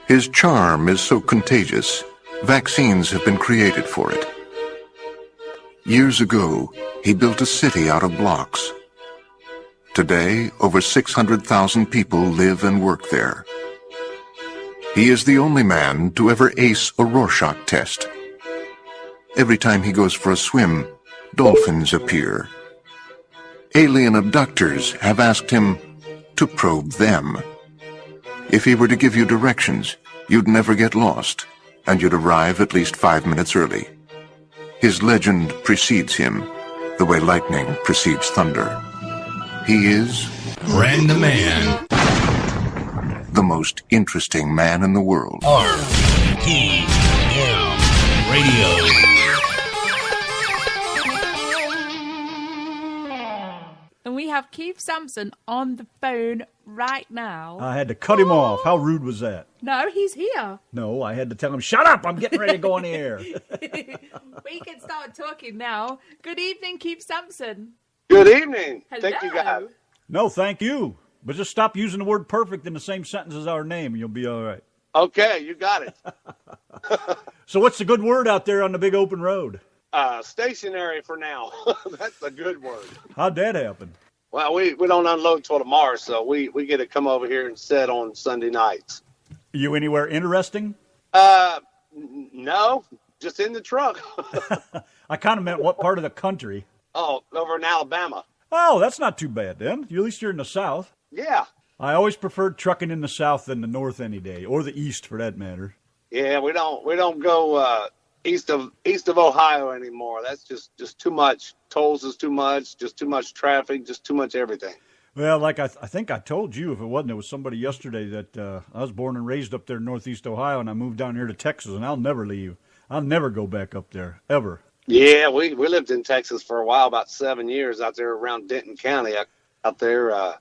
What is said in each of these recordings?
His charm is so contagious, vaccines have been created for it. Years ago, he built a city out of blocks. Today, over 600,000 people live and work there. He is the only man to ever ace a Rorschach test. Every time he goes for a swim, dolphins appear. Alien abductors have asked him to probe them. If he were to give you directions, you'd never get lost, and you'd arrive at least 5 minutes early. His legend precedes him, the way lightning precedes thunder. He is... Ren the Man. The most interesting man in the world. RPM Radio. And we have Keith Sampson on the phone right now. I had to cut him off. How rude was that? No, he's here. No, I had to tell him, shut up, I'm getting ready to go on the air. We can start talking now. Good evening, Keith Sampson. Good evening. Hello. Thank you, guys. No, thank you. But just stop using the word perfect in the same sentence as our name, and you'll be all right. Okay, you got it. So what's the good word out there on the big open road? Stationary for now. That's a good word. How'd that happen? Well, we don't unload till tomorrow, so we get to come over here and sit on Sunday nights. Are you anywhere interesting? No, just in the truck. I kind of meant what part of the country. Oh, over in Alabama. Oh, that's not too bad then. At least you're in the South. Yeah. I always preferred trucking in the South than the North any day, or the East for that matter. Yeah, we don't go east of Ohio anymore. That's just too much. Tolls is too much. Just too much traffic. Just too much everything. Well, like I think I told you, if it wasn't, it was somebody yesterday that I was born and raised up there in Northeast Ohio, and I moved down here to Texas, and I'll never leave. I'll never go back up there, ever. Yeah, we lived in Texas for a while, about 7 years out there around Denton County, out there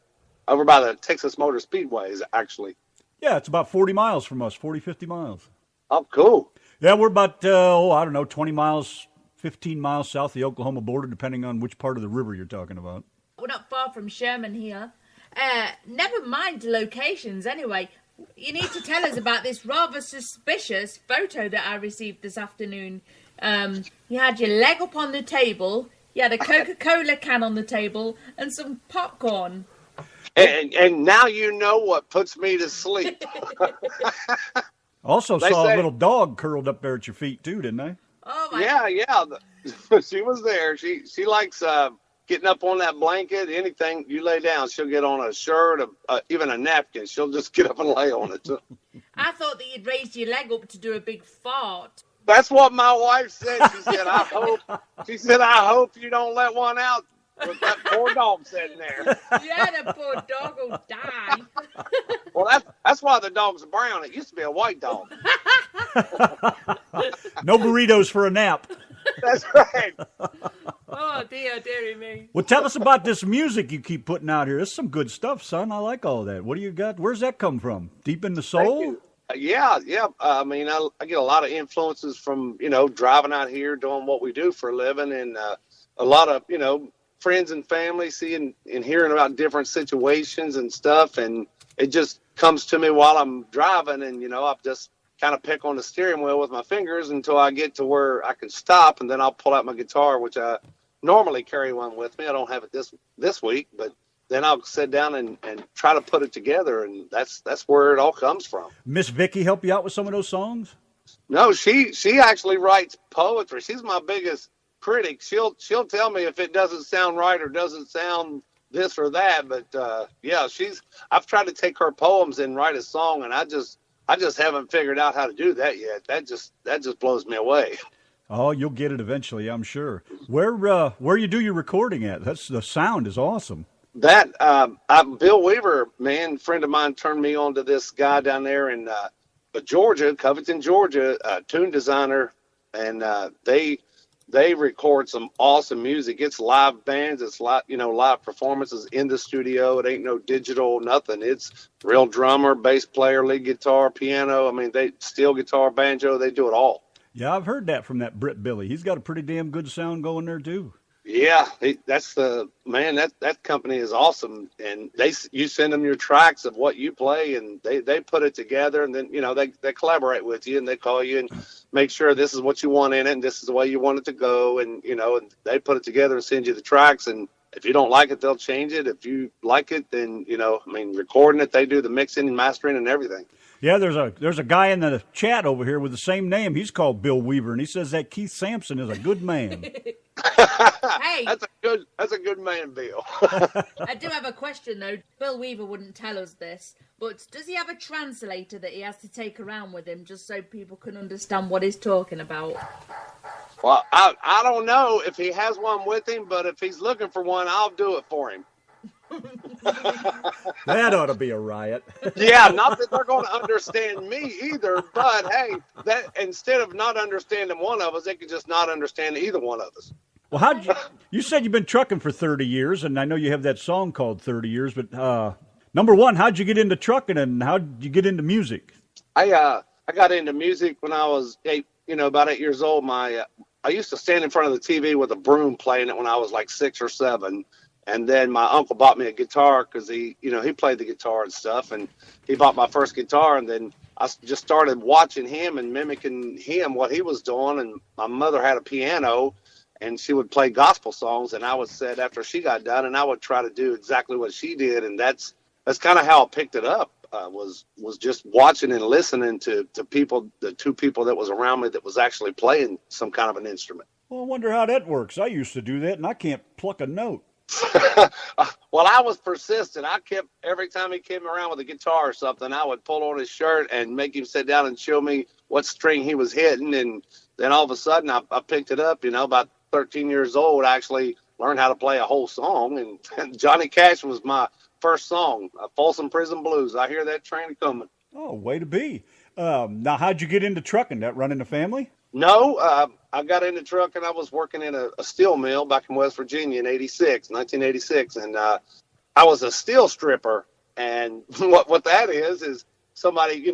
over by the Texas Motor Speedways, actually. Yeah, it's about 40 miles from us, 40, 50 miles. Oh, cool. Yeah, we're about, 20 miles, 15 miles south of the Oklahoma border, depending on which part of the river you're talking about. We're not far from Sherman here. Never mind locations, anyway. You need to tell us about this rather suspicious photo that I received this afternoon. You had your leg up on the table, you had a Coca-Cola can on the table, and some popcorn. And now you know what puts me to sleep. Also saw a little dog curled up there at your feet, too, didn't I? Oh, my Yeah. She was there. She likes getting up on that blanket. Anything you lay down, she'll get on a shirt, even a napkin. She'll just get up and lay on it. I thought that you'd raised your leg up to do a big fart. That's what my wife said. She said, I hope you don't let one out with that poor dog sitting there. Yeah, the poor dog will die. Well, that's why the dog's brown. It used to be a white dog. No burritos for a nap. That's right. Oh, dearie me. Well, tell us about this music you keep putting out here. It's some good stuff, son. I like all that. What do you got? Where's that come from? Deep in the soul? Thank you. Yeah. I mean, I get a lot of influences from, driving out here, doing what we do for a living, and a lot of, friends and family seeing and hearing about different situations and stuff. And it just comes to me while I'm driving, and, I just kind of pick on the steering wheel with my fingers until I get to where I can stop, and then I'll pull out my guitar, which I normally carry one with me. I don't have it this week, but then I'll sit down and try to put it together, and that's where it all comes from. Miss Vicky help you out with some of those songs? No, she actually writes poetry. She's my biggest critic. She'll tell me if it doesn't sound right or doesn't sound this or that. But I've tried to take her poems and write a song, and I just haven't figured out how to do that yet. That just blows me away. Oh, you'll get it eventually, I'm sure. Where you do your recording at? The sound is awesome. That Bill Weaver, friend of mine, turned me on to this guy down there in Georgia, Covington, Georgia, tune designer, and they record some awesome music. It's live bands, it's live performances in the studio. It ain't no digital, nothing. It's real drummer, bass player, lead guitar, piano. I mean, they steel guitar, banjo, they do it all. Yeah, I've heard that from that Brit Billy. He's got a pretty damn good sound going there too. Yeah, that's the man. That company is awesome, and you send them your tracks of what you play, and they put it together, and then they collaborate with you, and they call you and make sure this is what you want in it, and this is the way you want it to go, and and they put it together and send you the tracks, and if you don't like it, they'll change it. If you like it, then recording it, they do the mixing and mastering and everything. Yeah, there's a guy in the chat over here with the same name. He's called Bill Weaver, and he says that Keith Sampson is a good man. Hey, that's a good man, Bill. I do have a question though. Bill Weaver wouldn't tell us this, but does he have a translator that he has to take around with him just so people can understand what he's talking about? Well, I don't know if he has one with him, but if he's looking for one, I'll do it for him. That ought to be a riot. Yeah, not that they're going to understand me either, but hey, that instead of not understanding one of us, they could just not understand either one of us. Well, you said you've been trucking for 30 years, and I know you have that song called 30 Years, but number one, how'd you get into trucking, and how'd you get into music? I got into music when I was about 8 years old. I used to stand in front of the TV with a broom playing it when I was like 6 or 7. And then my uncle bought me a guitar because he played the guitar and stuff. And he bought my first guitar. And then I just started watching him and mimicking him, what he was doing. And my mother had a piano, and she would play gospel songs. And I would sit after she got done, and I would try to do exactly what she did. And that's kind of how I picked it up. Was just watching and listening to people, the two people that was around me that was actually playing some kind of an instrument. Well, I wonder how that works. I used to do that, and I can't pluck a note. Well, I was persistent. I kept, every time he came around with a guitar or something, I would pull on his shirt and make him sit down and show me what string he was hitting. And then all of a sudden I picked it up, about 13 years old, I actually learned how to play a whole song. And Johnny Cash was my first song, Folsom Prison Blues. I hear that train coming. Oh, way to be. Now, how'd you get into trucking? That run in the family? No, I got into trucking. I was working in a steel mill back in West Virginia in 1986. And I was a steel stripper. And what that is somebody,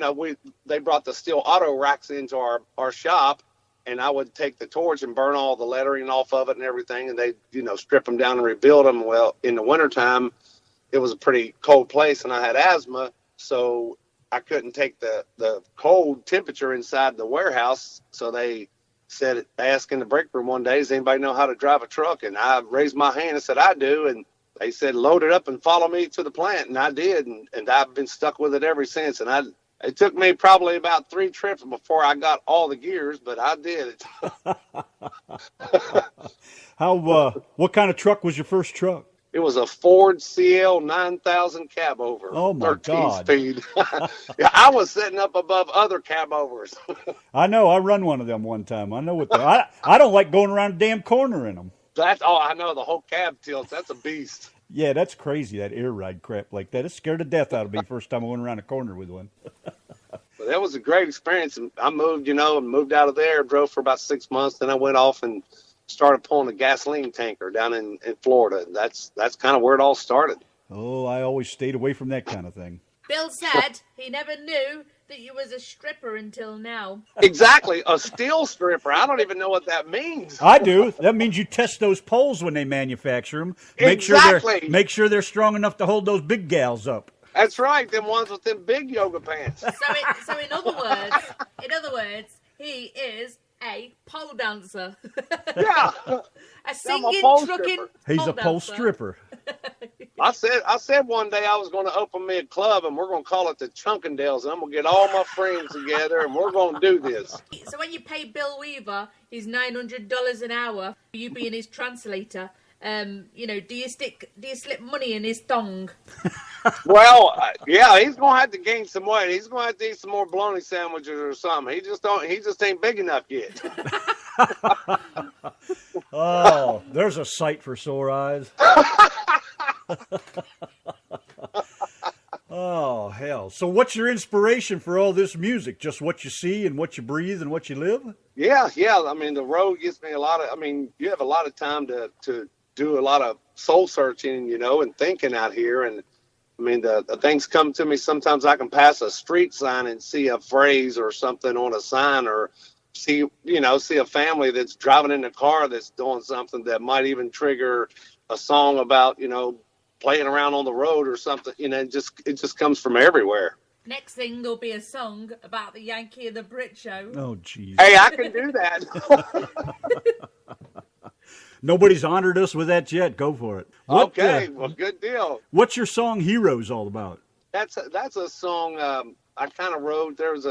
they brought the steel auto racks into our shop. And I would take the torch and burn all the lettering off of it and everything. And they, strip them down and rebuild them. Well, in the wintertime, it was a pretty cold place and I had asthma. So I couldn't take the cold temperature inside the warehouse. So they asked in the break room one day, does anybody know how to drive a truck? And I raised my hand and said, I do. And they said, load it up and follow me to the plant. And I did. And I've been stuck with it ever since. And it took me probably about 3 trips before I got all the gears, but I did it. What kind of truck was your first truck? It was a Ford CL 9000 cab over. Oh, my 13 God. Speed. Yeah, I was sitting up above other cab overs. I know. I run one of them one time. I know what I don't like going around a damn corner in them. I know. The whole cab tilts. That's a beast. Yeah, that's crazy, that air ride crap like that. It scared the death out of me first time I went around a corner with one. But that was a great experience. And I moved, and moved out of there, drove for about 6 months. Then I went off and started pulling a gasoline tanker down in Florida. That's kind of where it all started. Oh, I always stayed away from that kind of thing. Bill said he never knew that you was a stripper until now. Exactly, a steel stripper. I don't even know what that means. I do. That means you test those poles when they manufacture them. Make sure they're strong enough to hold those big gals up. That's right, them ones with them big yoga pants. So in other words, he is a pole dancer. Yeah. A singing, trucking He's a pole stripper. I said one day I was going to open me a club and we're going to call it the Chunkendales. And I'm going to get all my friends together and we're going to do this. So when you pay Bill Weaver his $900 an hour, you being his translator, do you slip money in his thong? Well, yeah, he's going to have to gain some weight. He's going to have to eat some more bologna sandwiches or something. He just ain't big enough yet. Oh, there's a sight for sore eyes. Oh, hell. So what's your inspiration for all this music? Just what you see and what you breathe and what you live? Yeah. I mean, the road gives me you have a lot of time to do a lot of soul searching, and thinking out here. And I mean, the things come to me. Sometimes I can pass a street sign and see a phrase or something on a sign or see a family that's driving in a car that's doing something that might even trigger a song about, playing around on the road or something. It just comes from everywhere. Next thing, there'll be a song about the Yankee and the Brit show. Oh, jeez. Hey, I can do that. Nobody's honored us with that yet. Go for it. Okay, well, good deal. What's your song Heroes all about? That's a song I kind of wrote. There's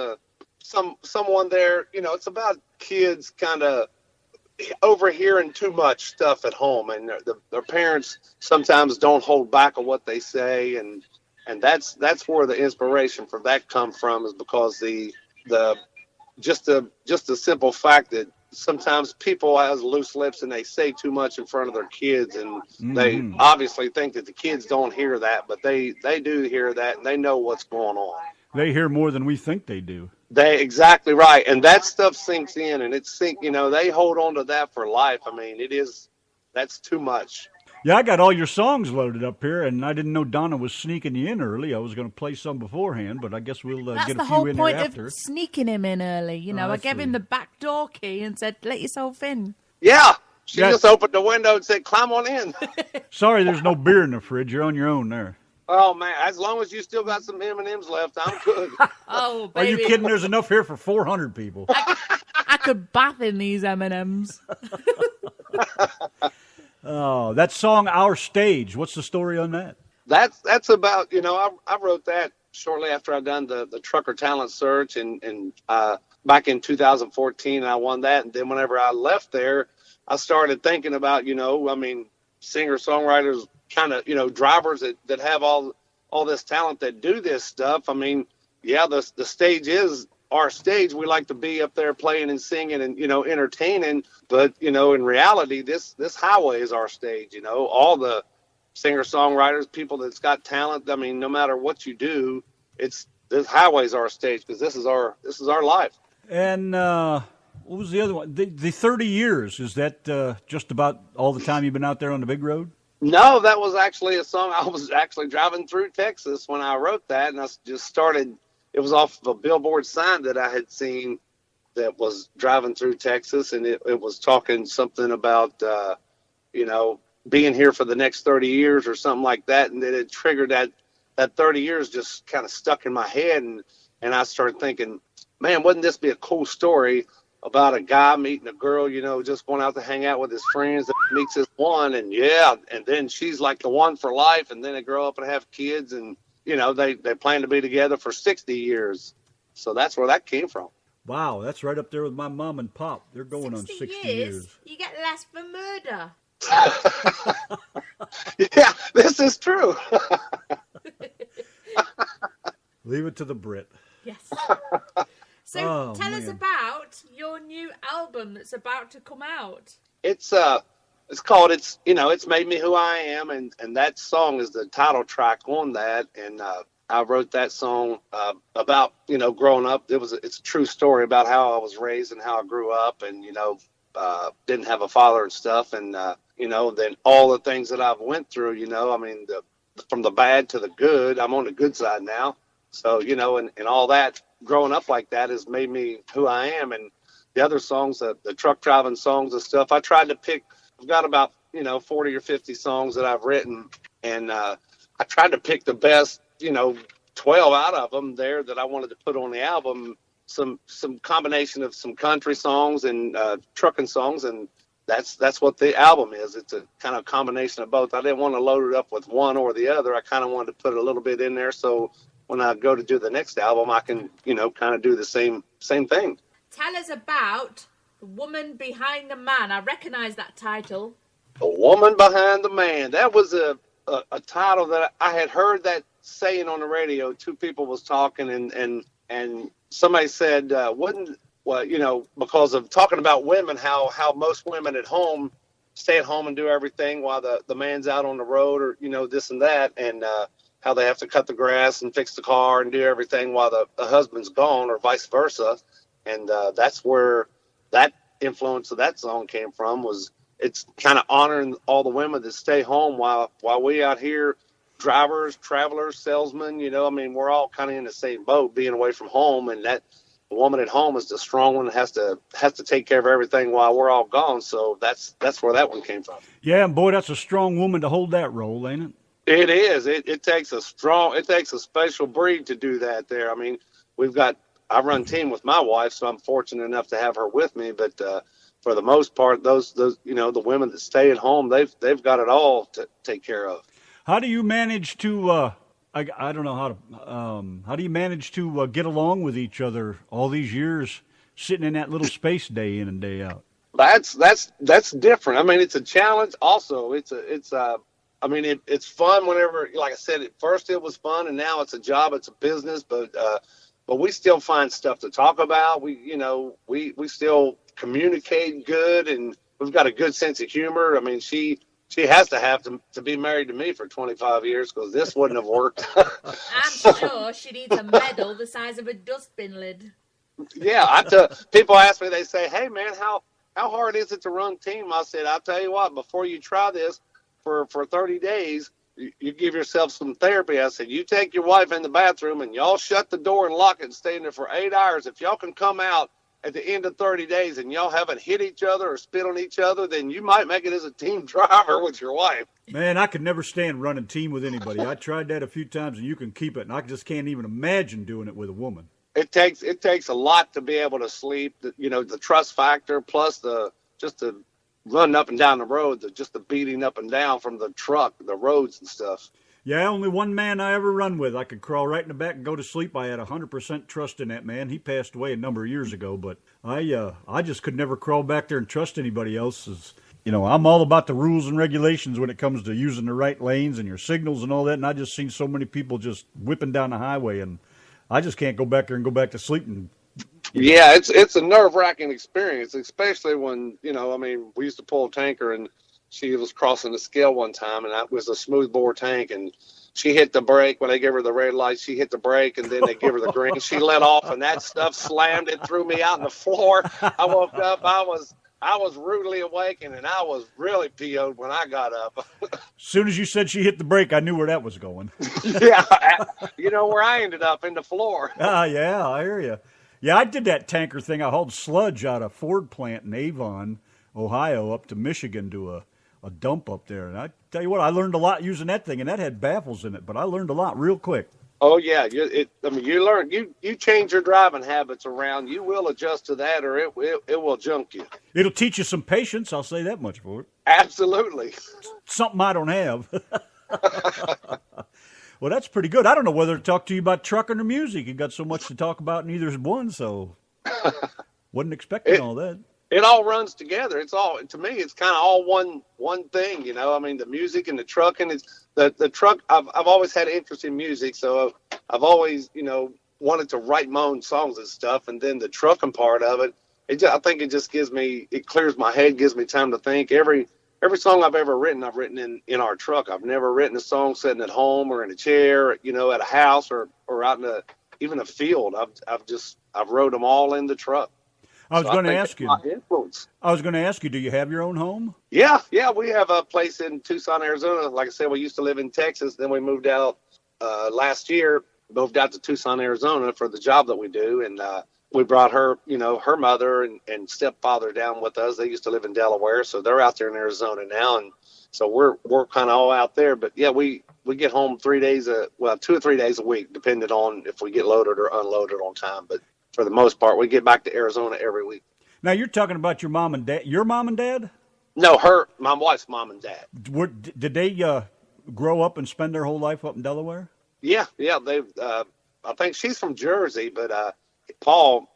someone there, it's about kids kind of overhearing too much stuff at home, and their parents sometimes don't hold back on what they say, and that's where the inspiration for that come from, is because just the simple fact that sometimes people have loose lips and they say too much in front of their kids, and they obviously think that the kids don't hear that, but they do hear that, and they know what's going on. They hear more than we think they do. Exactly right, and that stuff sinks in, and they hold on to that for life. I mean, that's too much. Yeah, I got all your songs loaded up here, and I didn't know Donna was sneaking you in early. I was going to play some beforehand, but I guess we'll get a few in there after. That's the whole point of sneaking him in early. I gave him the back door key and said, let yourself in. Yeah, she just opened the window and said, climb on in. Sorry, there's no beer in the fridge. You're on your own there. Oh, man, as long as you still got some M&Ms left, I'm good. Oh, baby. Are you kidding? There's enough here for 400 people. I could bath in these M&Ms. Oh, that song, Our Stage. What's the story on that? That's about, I wrote that shortly after I'd done the trucker talent search and back in 2014, I won that. And then whenever I left there, I started thinking about, singer-songwriters, kind of, drivers that have all this talent that do this stuff. I mean, yeah, the stage is our stage. We like to be up there playing and singing and, entertaining. But, in reality, this highway is our stage. All the singer-songwriters, people that's got talent. I mean, no matter what you do, this highway is our stage, because this is our life. And what was the other one? The 30 years, is that just about all the time you've been out there on the big road? No, that was actually a song. I was actually driving through Texas when I wrote that, and I just started. It was off of a billboard sign that I had seen that was driving through Texas, and it was talking something about, being here for the next 30 years or something like that. And then it triggered that 30 years just kind of stuck in my head. And I started thinking, man, wouldn't this be a cool story about a guy meeting a girl, just going out to hang out with his friends, that meets this one, and then she's like the one for life, and then they grow up and have kids, and they plan to be together for 60 years. So that's where that came from. Wow, that's right up there with my mom and pop. They're going 60 on 60 years. You get less for murder. Yeah, this is true. Leave it to the Brit. Yes. So tell us about your new album that's about to come out. It's called It's Made Me Who I Am, and that song is the title track on that. And I wrote that song about growing up. It's a true story about how I was raised and how I grew up, and didn't have a father and stuff, and then all the things that I've went through. From the bad to the good. I'm on the good side now. So and all that growing up like that has made me who I am. And the other songs, the truck driving songs and stuff, I tried to pick. I've got about 40 or 50 songs that I've written, and I tried to pick the best 12 out of them there that I wanted to put on the album. Some combination of some country songs and trucking songs, and that's what the album is. It's a kind of combination of both. I didn't want to load it up with one or the other. I kind of wanted to put a little bit in there, so when I go to do the next album, I can kind of do the same thing. Tell us about The Woman Behind the Man. I recognize that title. The Woman Behind the Man. That was a title that I had heard that saying on the radio. Two people was talking, and somebody said, because of talking about women, how most women at home stay at home and do everything while the man's out on the road, or this and that, and how they have to cut the grass and fix the car and do everything while the husband's gone, or vice versa. And that's where that influence of that song came from. It's kind of honoring all the women that stay home while we out here, drivers, travelers, salesmen, we're all kind of in the same boat, being away from home. And the woman at home is the strong one, has to take care of everything while we're all gone. So that's where that one came from. Yeah, and boy, that's a strong woman to hold that role, ain't it? It is. It takes a special breed to do that there. I mean, I run team with my wife, so I'm fortunate enough to have her with me. But for the most part, those the women that stay at home, they've got it all to take care of. How do you manage to? I don't know how do you manage to get along with each other all these years, sitting in that little space day in and day out? That's different. I mean, it's a challenge. Also, it's fun whenever, like I said, at first it was fun, and now it's a job, it's a business. But we still find stuff to talk about. We still communicate good, and we've got a good sense of humor. I mean, she has to be married to me for 25 years because this wouldn't have worked. I'm sure she needs a medal the size of a dustbin lid. Yeah, people ask me, they say, "Hey man, how hard is it to run team?" I said, "I'll tell you what, before you try this for 30 days, you give yourself some therapy." I said, "You take your wife in the bathroom and y'all shut the door and lock it and stay in there for 8 hours. If y'all can come out at the end of 30 days and y'all haven't hit each other or spit on each other, then you might make it as a team driver with your wife." Man, I could never stand running team with anybody. I tried that a few times, and you can keep it, and I just can't even imagine doing it with a woman. It takes a lot to be able to sleep. The trust factor, plus just the running up and down the road, just the beating up and down from the truck, the roads and stuff. Yeah, only one man I ever run with. I could crawl right in the back and go to sleep. I had 100% trust in that man. He passed away a number of years ago, but I just could never crawl back there and trust anybody else. I'm all about the rules and regulations when it comes to using the right lanes and your signals and all that, and I just seen so many people just whipping down the highway, and I just can't go back there and go back to sleep. Yeah, it's a nerve-wracking experience, especially when, we used to pull a tanker, and she was crossing the scale one time, and that was a smoothbore tank, and she hit the brake. When they gave her the red light, she hit the brake, and then they give her the green. She let off, and that stuff slammed. It threw me out on the floor. I woke up. I was rudely awakened, and I was really PO'd when I got up. As soon as you said she hit the brake, I knew where that was going. Yeah, where I ended up, in the floor. Yeah, I hear you. Yeah, I did that tanker thing. I hauled sludge out of Ford plant in Avon, Ohio, up to Michigan to a dump up there. And I tell you what, I learned a lot using that thing, and that had baffles in it, but I learned a lot real quick. Oh yeah, you learn. You change your driving habits around. You will adjust to that, or it will junk you. It'll teach you some patience. I'll say that much for it. Absolutely. Something I don't have. Well, that's pretty good. I don't know whether to talk to you about trucking or music. You got so much to talk about in either one, so wasn't expecting all that. It all runs together. It's all, to me, it's kind of all one thing, I mean, the music and the trucking. It's the truck. I've always had an interest in music, so I've always, wanted to write my own songs and stuff. And then the trucking part of it, I think it just it clears my head, gives me time to think. Every song I've ever written, I've written in our truck. I've never written a song sitting at home or in a chair, at a house or out in even a field. I've wrote them all in the truck. I was going to ask you, do you have your own home? Yeah, we have a place in Tucson, Arizona. Like I said, we used to live in Texas. Then we moved out last year, moved out to Tucson, Arizona for the job that we do. And we brought her, her mother and stepfather down with us. They used to live in Delaware, so they're out there in Arizona now. And so we're kind of all out there. But yeah, we get home 2 or 3 days a week, depending on if we get loaded or unloaded on time. But for the most part, we get back to Arizona every week. Now, you're talking about your mom and dad. Your mom and dad? No, my wife's mom and dad. Did they grow up and spend their whole life up in Delaware? Yeah. They've. I think she's from Jersey, but Paul,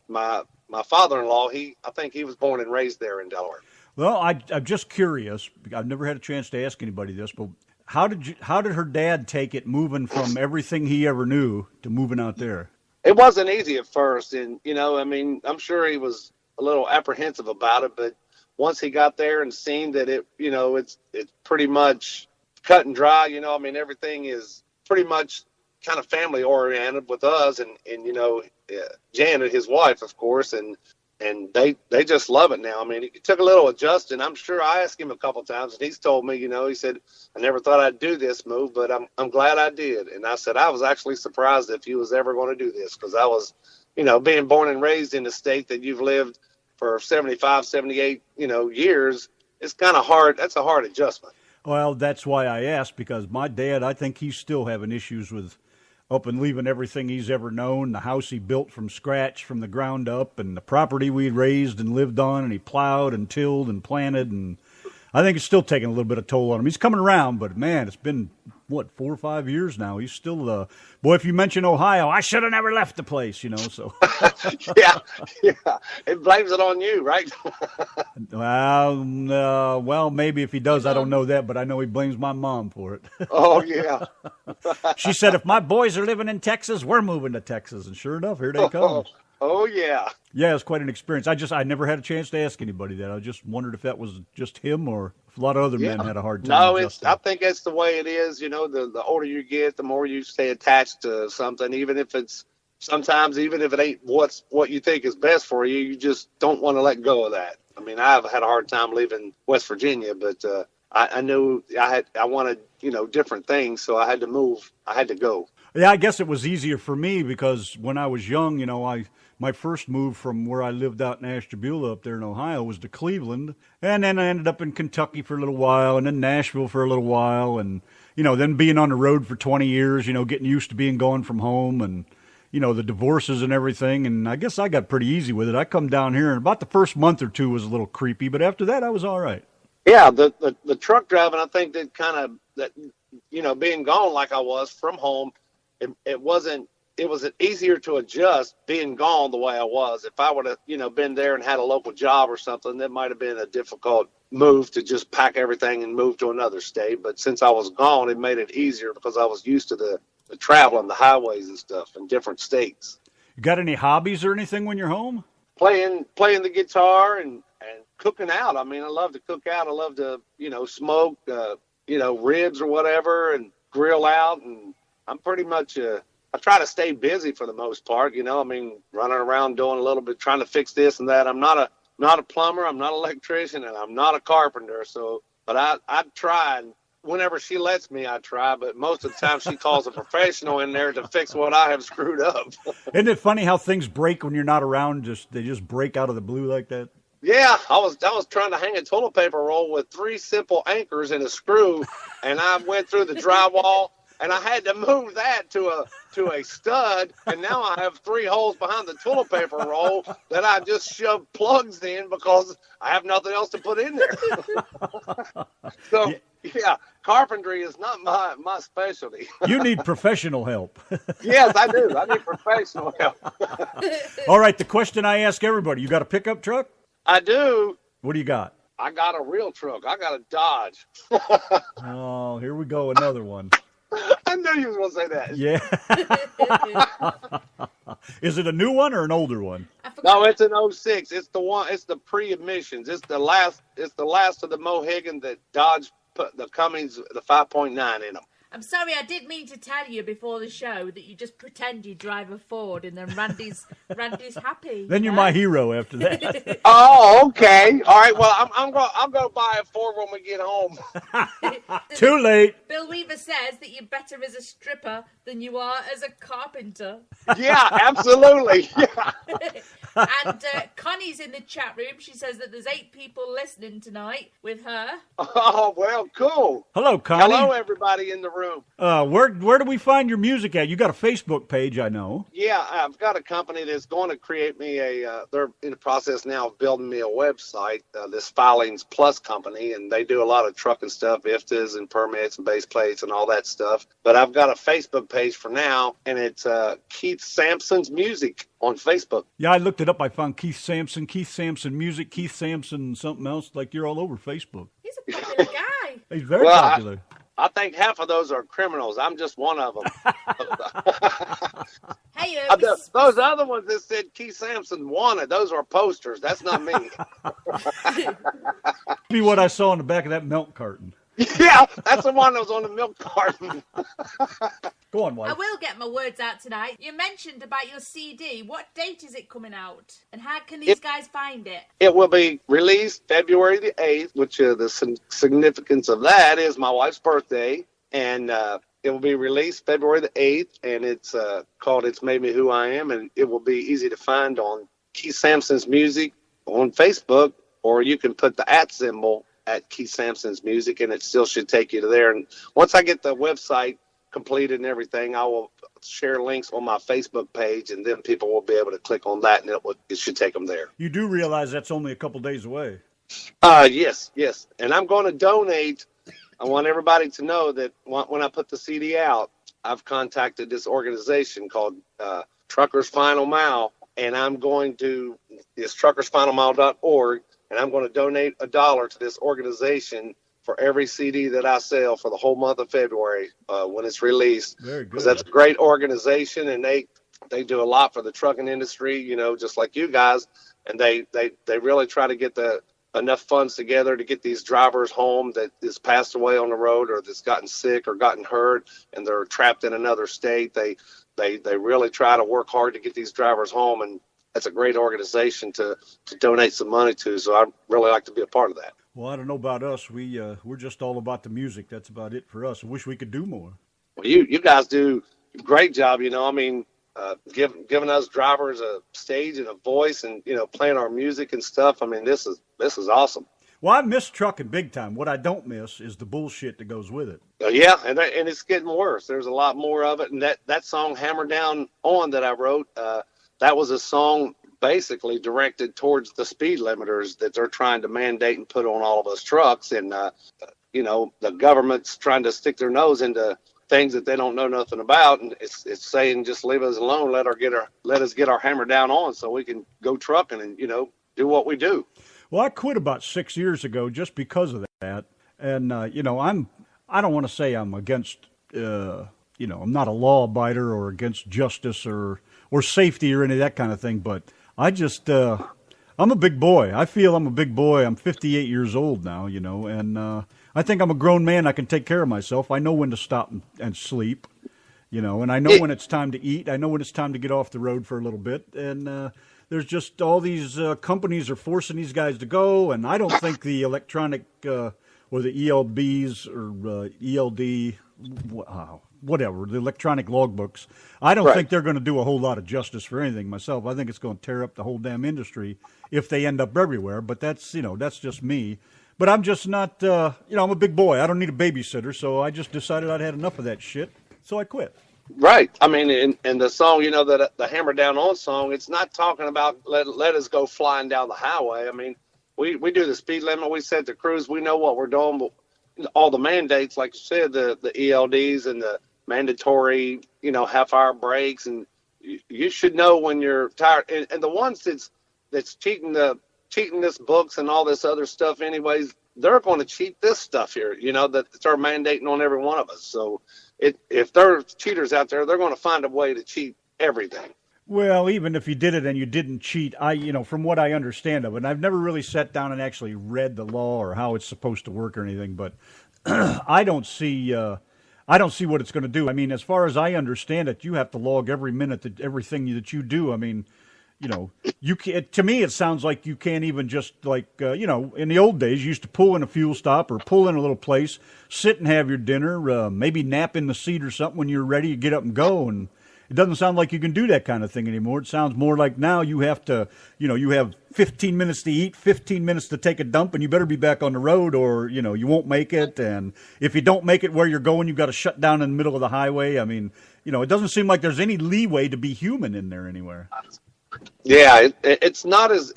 my father-in-law, I think he was born and raised there in Delaware. Well, I'm just curious. I've never had a chance to ask anybody this, but how did her dad take it, moving from everything he ever knew to moving out there? It wasn't easy at first, and I'm sure he was a little apprehensive about it. But once he got there and seen that it's pretty much cut and dry. Everything is pretty much kind of family oriented with us, and Janet, his wife, of course, and and they just love it now. I mean, it took a little adjusting. I'm sure I asked him a couple times, and he's told me, he said, I never thought I'd do this move, but I'm glad I did. And I said, I was actually surprised if you was ever going to do this, because I was, being born and raised in a state that you've lived for 75, 78, years. It's kind of hard. That's a hard adjustment. Well, that's why I asked, because my dad, I think he's still having issues with up and leaving everything he's ever known, the house he built from scratch, from the ground up, and the property we raised and lived on, and he plowed and tilled and planted, and I think it's still taking a little bit of toll on him. He's coming around, but man, it's been, 4 or 5 years now. He's still, boy, if you mention Ohio, I should have never left the place, so. Yeah. It blames it on you, right? Well, maybe if he does, I don't know that, but I know he blames my mom for it. Oh, yeah. She said, if my boys are living in Texas, we're moving to Texas. And sure enough, here they come. Oh, yeah. Yeah, it's quite an experience. I never had a chance to ask anybody that. I just wondered if that was just him or if a lot of other men had a hard time. No, I think it's the way it is. The older you get, the more you stay attached to something, even if it ain't what you think is best for you, you just don't want to let go of that. I mean, I've had a hard time leaving West Virginia, but I knew I wanted, different things, so I had to move. I had to go. Yeah, I guess it was easier for me because when I was young, my first move from where I lived out in Ashtabula up there in Ohio was to Cleveland. And then I ended up in Kentucky for a little while and then Nashville for a little while. And, then being on the road for 20 years, getting used to being gone from home and, the divorces and everything. And I guess I got pretty easy with it. I come down here and about the first month or two was a little creepy, but after that I was all right. Yeah, the truck driving, I think that being gone like I was from home, it was easier to adjust being gone the way I was. If I would have, been there and had a local job or something, that might have been a difficult move to just pack everything and move to another state. But since I was gone, it made it easier because I was used to the traveling, the highways and stuff in different states. You got any hobbies or anything when you're home? Playing the guitar and cooking out. I mean, I love to cook out. I love to, smoke, ribs or whatever and grill out. And I'm pretty much, I try to stay busy for the most part, running around doing a little bit, trying to fix this and that. I'm not a plumber, I'm not an electrician, and I'm not a carpenter. So, but I try, and whenever she lets me, I try, but most of the time she calls a professional in there to fix what I have screwed up. Isn't it funny how things break when you're not around? They just break out of the blue like that? Yeah, I was trying to hang a toilet paper roll with 3 simple anchors and a screw, and I went through the drywall, and I had to move that to a stud, and now I have 3 holes behind the toilet paper roll that I just shoved plugs in because I have nothing else to put in there. So, yeah, carpentry is not my specialty. You need professional help. Yes, I do. I need professional help. All right, the question I ask everybody, you got a pickup truck? I do. What do you got? I got a real truck. I got a Dodge. Oh, here we go, another one. I knew you was going to say that. Yeah. Is it a new one or an older one? No, it's an 06. It's the one. It's the pre-emissions. It's the last of the Mohegan that Dodge put the Cummins, the 5.9 in them. I'm sorry, I did mean to tell you before the show that you just pretend you drive a Ford and then Randy's happy. Then you're my hero after that. Oh, okay. All right. Well, I'm going to buy a Ford when we get home. Too late. Bill Weaver says that you're better as a stripper than you are as a carpenter. Yeah, absolutely. Yeah. And Connie's in the chat room. She says that there's 8 people listening tonight with her. Oh, well, cool. Hello, Connie. Hello, everybody in the room. Where do we find your music at? You got a Facebook page, I know. Yeah, I've got a company that's going to create me they're in the process now of building me a website, this Filings Plus company, and they do a lot of trucking stuff, IFTAs and permits and base plates and all that stuff. But I've got a Facebook page for now, and it's Keith Sampson's Music on Facebook. Yeah, I looked it up. I found Keith Sampson Music, Keith Sampson something else. Like, you're all over Facebook. He's a popular guy. He's very popular. I think half of those are criminals. I'm just one of them. Hey, those other ones that said Keith Sampson wanted, those are posters. That's not me. Be what I saw in the back of that milk carton. Yeah, that's the one that was on the milk carton. Go on, I wife. will get my words out tonight. You mentioned about your CD. What date is it coming out? And how can these guys find it? It will be released February the 8th, which the significance of that is my wife's birthday. And it will be released February the 8th, and it's called It's Made Me Who I Am, and it will be easy to find on Keith Sampson's Music on Facebook, or you can put the @ symbol at Keith Sampson's Music, and it still should take you to there. And once I get the website completed and everything, I will share links on my Facebook page, and then people will be able to click on that, and it should take them there. You do realize that's only a couple days away. Yes. And I'm going to donate. I want everybody to know that when I put the CD out, I've contacted this organization called Truckers Final Mile, and it's truckersfinalmile.org, and I'm going to donate $1 to this organization for every CD that I sell for the whole month of February when it's released. Very good. Because that's a great organization, and they do a lot for the trucking industry, just like you guys, and they really try to get enough funds together to get these drivers home that has passed away on the road or that's gotten sick or gotten hurt and they're trapped in another state. They really try to work hard to get these drivers home, and that's a great organization to donate some money to. So I'd really like to be a part of that. Well, I don't know about us. We're just all about the music. That's about it for us. I wish we could do more. Well, you guys do a great job. Giving us drivers a stage and a voice, and playing our music and stuff. I mean, this is awesome. Well, I miss trucking big time. What I don't miss is the bullshit that goes with it. Yeah, and it's getting worse. There's a lot more of it. And that song "Hammer Down On" that I wrote, that was a song basically directed towards the speed limiters that they're trying to mandate and put on all of us trucks. And the government's trying to stick their nose into things that they don't know nothing about, and it's saying just leave us alone, let us get our hammer down on so we can go trucking and do what we do. Well, I quit about 6 years ago just because of that, and I don't want to say I'm against I'm not a law abider or against justice or safety or any of that kind of thing, but I just I'm a big boy. I feel I'm a big boy. I'm 58 years old now, and I think I'm a grown man. I can take care of myself. I know when to stop and sleep, and I know when it's time to eat. I know when it's time to get off the road for a little bit. And there's just all these companies are forcing these guys to go. And I don't think the electronic or the ELBs or ELD, whatever, the electronic logbooks, I don't think they're going to do a whole lot of justice for anything myself. I think it's going to tear up the whole damn industry if they end up everywhere. But that's just me. But I'm just not, I'm a big boy. I don't need a babysitter, so I just decided I'd had enough of that shit, so I quit. Right. I mean, in the song, that the Hammer Down On song, it's not talking about let us go flying down the highway. I mean, we do the speed limit. We set the cruise. We know what we're doing. But all the mandates, like you said, the ELDs and the mandatory, half-hour breaks, and you should know when you're tired. And the ones that's cheating this books and all this other stuff anyways, they're going to cheat this stuff here, that they're mandating on every one of us. So if there are cheaters out there, they're going to find a way to cheat everything. Well, even if you did it and you didn't cheat, from what I understand of it, and I've never really sat down and actually read the law or how it's supposed to work or anything, but I don't see what it's going to do. I mean, as far as I understand it, you have to log every minute everything that you do. I mean, you can, to me, it sounds like you can't even just in the old days, you used to pull in a fuel stop or pull in a little place, sit and have your dinner, maybe nap in the seat or something. When you're ready, you get up and go. And it doesn't sound like you can do that kind of thing anymore. It sounds more like now you have to, you have 15 minutes to eat, 15 minutes to take a dump, and you better be back on the road or, you won't make it. And if you don't make it where you're going, you've got to shut down in the middle of the highway. I mean, it doesn't seem like there's any leeway to be human in there anywhere. Yeah, it's not as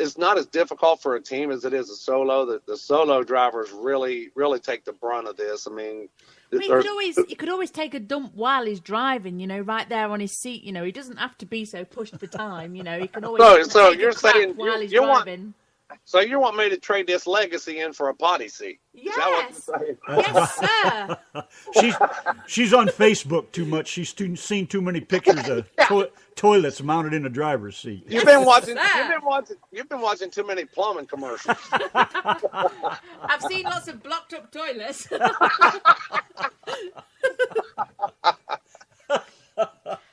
difficult for a team as it is a solo. The solo drivers really take the brunt of this. I mean, he could always take a dump while he's driving. Right there on his seat. He doesn't have to be so pushed for time. He can always. So you're saying while he's driving. So you want me to trade this Legacy in for a potty seat? Is that what Yes. you're saying? Yes, sir. She's on Facebook too much. She's seen too many pictures of toilets mounted in the driver's seat. You've been watching. sir. You've been watching too many plumbing commercials. I've seen lots of blocked up toilets.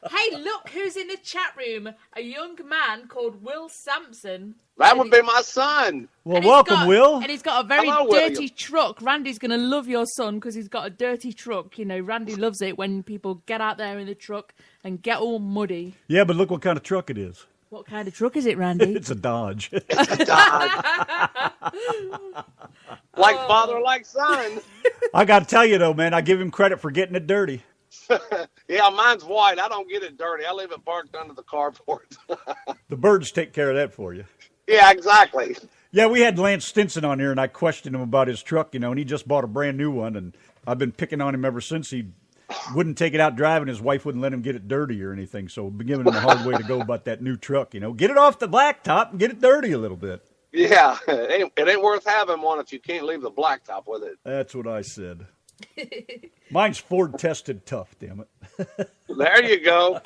Hey, look who's in the chat room. A young man called Will Sampson. That would be my son. Well, And he's welcome, Will. And he's got a very Hello, dirty William. truck. Randy's going to love your son because he's got a dirty truck. You know, Randy loves it when people get out there in the truck and get all muddy. Yeah, but look what kind of truck it is. What kind of truck is it, Randy? It's a Dodge. Like father, like son. I got to tell you, though, man, I give him credit for getting it dirty. Yeah, mine's white. I don't get it dirty. I leave it parked under the carport. The birds take care of that for you. Yeah, exactly. Yeah, we had Lance Stinson on here, and I questioned him about his truck, you know, and he just bought a brand new one, and I've been picking on him ever since. He wouldn't take it out driving. His wife wouldn't let him get it dirty or anything, so we've been giving him a hard way to go about that new truck, you know. Get it off the blacktop and get it dirty a little bit. Yeah, it ain't worth having one if you can't leave the blacktop with it. That's what I said. Mine's Ford tested tough, damn it. There you go.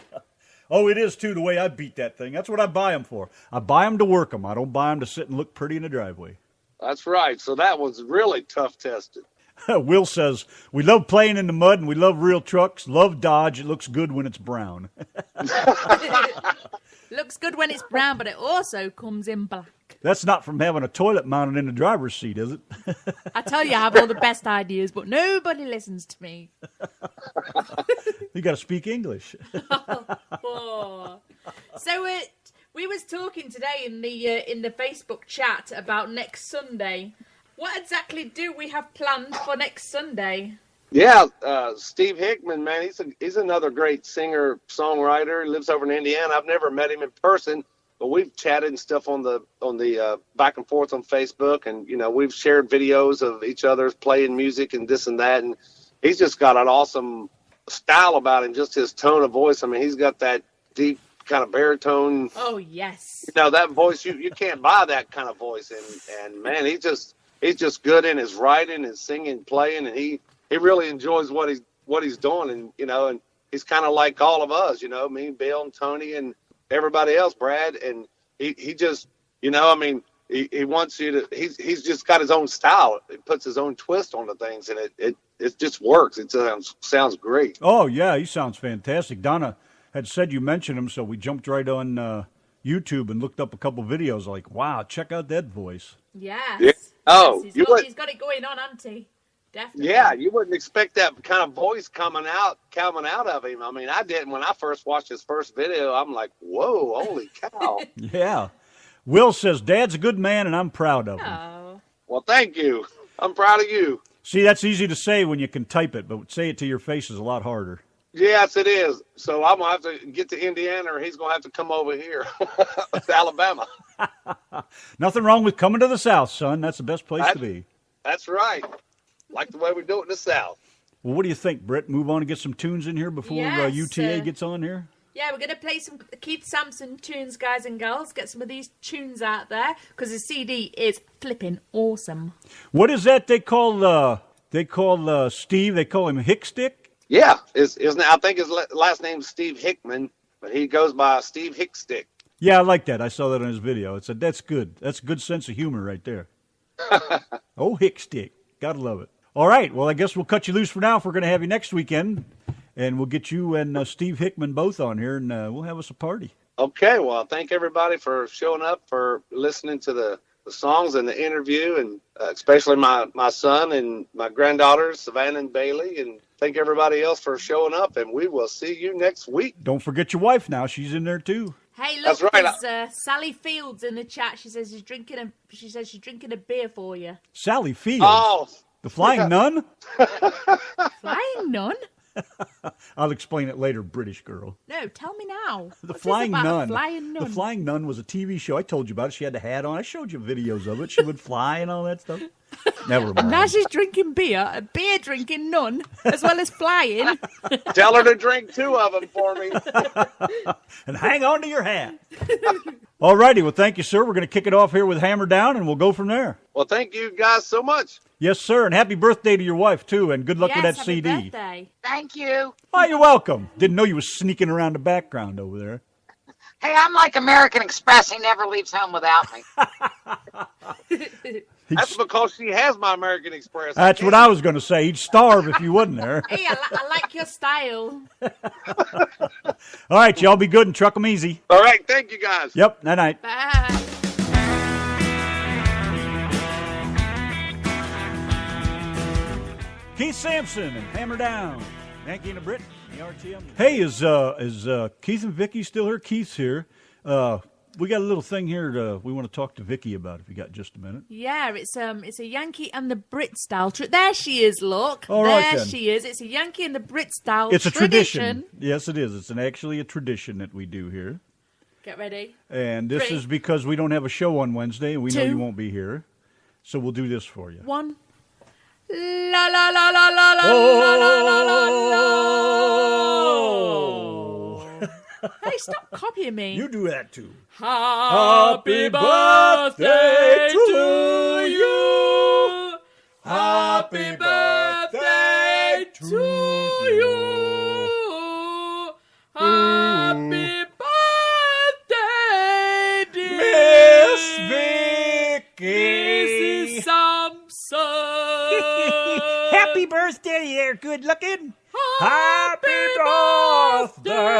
Oh, it is, too, the way I beat that thing. That's what I buy them for. I buy them to work them. I don't buy them to sit and look pretty in the driveway. That's right. So that was really tough tested. Will says, we love playing in the mud and we love real trucks. Love Dodge. It looks good when it's brown. Looks good when it's brown, but it also comes in black. That's not from having a toilet mounted in the driver's seat, is it? I tell you, I have all the best ideas, but nobody listens to me. You got to speak English. Oh. So we was talking today in the Facebook chat about next Sunday. What exactly do we have planned for next Sunday? Yeah, Steve Hickman, man, he's another great singer songwriter. He lives over in Indiana. I've never met him in person, but we've chatted and stuff on the back and forth on Facebook, and you know we've shared videos of each other's playing music and this and that. And he's just got an awesome style about him, just his tone of voice. I mean, he's got that deep kind of baritone. Oh yes. You know that voice. You can't buy that kind of voice. And man, he's just good in his writing and singing, playing, and he really enjoys what he's doing, and you know, and he's kind of like all of us, you know, me, Bill, and Tony, and everybody else, Brad, and he just, you know, I mean, he wants you to. He's just got his own style. He puts his own twist on the things, and it just works. It sounds great. Oh, yeah, he sounds fantastic. Donna had said you mentioned him, so we jumped right on YouTube and looked up a couple videos. Like, wow, check out that voice. Yes. Yeah. Oh, yes, he's got it going on, hasn't he? Definitely. Yeah, you wouldn't expect that kind of voice coming out of him. I mean, I didn't when I first watched his first video. I'm like, whoa, holy cow! Yeah. Will says, Dad's a good man, and I'm proud of him. Oh. Well, thank you. I'm proud of you. See, that's easy to say when you can type it, but say it to your face is a lot harder. Yes, it is. So I'm gonna have to get to Indiana, or he's gonna have to come over here to Alabama. Nothing wrong with coming to the South, son. That's the best place to be. That's right. Like the way we do it in the South. Well, what do you think, Britt? Move on and get some tunes in here before Yes, UTA gets on here? Yeah, we're going to play some Keith Sampson tunes, guys and girls. Get some of these tunes out there, because the CD is flipping awesome. What is that they call Steve? They call him Hickstick? Yeah, I think his last name's Steve Hickman, but he goes by Steve Hickstick. Yeah, I like that. I saw that on his video. That's good. That's a good sense of humor right there. Oh, Hickstick. Gotta love it. All right. Well, I guess we'll cut you loose for now if we're going to have you next weekend. And we'll get you and Steve Hickman both on here, and we'll have us a party. Okay. Well, thank everybody for showing up, for listening to the songs and the interview, and especially my son and my granddaughters, Savannah and Bailey. And thank everybody else for showing up, and we will see you next week. Don't forget your wife now. She's in there, too. Hey, look, That's right. there's Sally Fields in the chat. She says she's drinking a beer for you. Sally Fields. Oh, The Flying Nun? Flying nun? I'll explain it later, British girl. No, tell me now. The What's Flying this about Nun. a flying nun. The Flying Nun was a TV show. I told you about it. She had the hat on. I showed you videos of it. She would fly and all that stuff. Never mind. Now she's drinking beer, a beer drinking nun, as well as flying. tell her to drink 2 of them for me. And hang on to your hat. All righty. Well, thank you, sir. We're going to kick it off here with Hammer Down, and we'll go from there. Well, thank you guys so much. Yes, sir. And happy birthday to your wife, too, and good luck with that happy CD. Birthday. Thank you. Oh, you're welcome. Didn't know you was sneaking around the background over there. Hey, I'm like American Express. He never leaves home without me. That's because she has my American Express. That's what I was going to say. He'd starve if you wasn't there. Hey, I like your style. All right, y'all be good and truck 'em easy. All right, thank you guys. Yep, night-night. Bye. Keith Sampson and Hammer Down. Yankee and the Brit, the RTM. Hey, is Keith and Vicky still here? Keith's here. We got a little thing here we want to talk to Vicky about if you got just a minute. Yeah, it's a Yankee and the Brit style. There she is, look. All right, there then. she is. It's a Yankee and the Brit style. It's a tradition. Yes, it is. It's actually a tradition that we do here. Get ready. And this 3, is because we don't have a show on Wednesday, and we know 2, you won't be here. So we'll do this for you. 1. La la la la la la la la la la. Hey, stop copying me. You do that too. Happy birthday to you. Happy birthday to you. Happy birthday, dear Miss Vicky. Mrs. Sampson. Happy birthday, you're good looking. Happy birthday.